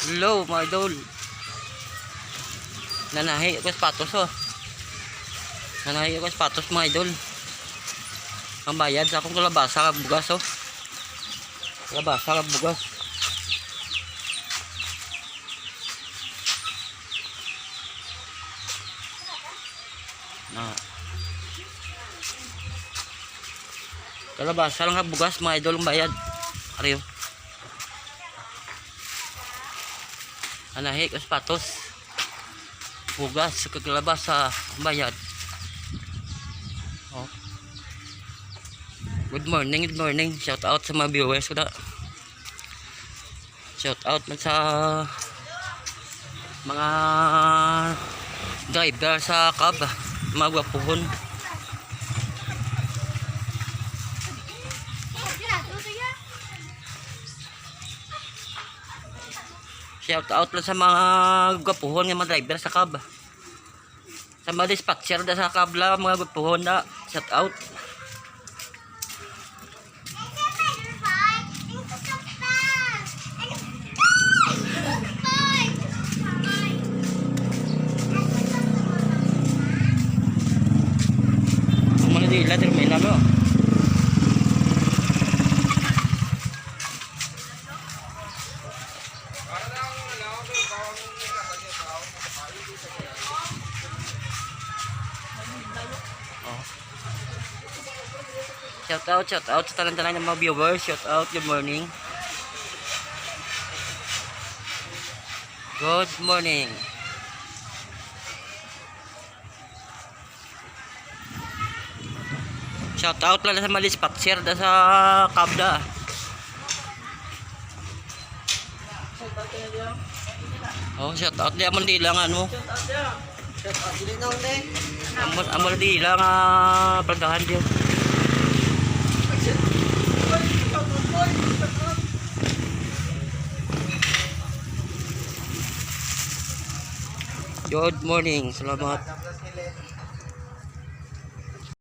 Hello mga idol. Nanahi ako sapatos oh. Nanahi ako sapatos mga idol. Ang bayad sa akong kalabasa kag bugas oh. Kalabasa kag bugas. Kalabasa lang kag bugas mga idol ang bayad. Ariyo. Nanahi ako sapatos. Bugas kag kalabasa ang bayad. Oh. Good morning, good morning. Shout out sa mga viewers ko na. Shout out man sa mga driver sa cab, mga gwapuhon. Shout out lang sa mga gwapuhon ng mga driver sa cab. Sa mga dispatcher da sa cab la, mga gwapuhon na. Shout out. Dila terminal lo. Shout out sa tanan-tanan ng mga viewers. Shout out, good morning. Good morning. Shout out lang sa mga dispatcher da sa kabda. Oh, shout out di amon di lang ano. Shout out dili na unde. Amon di lang perdahan dia. Good morning. Selamat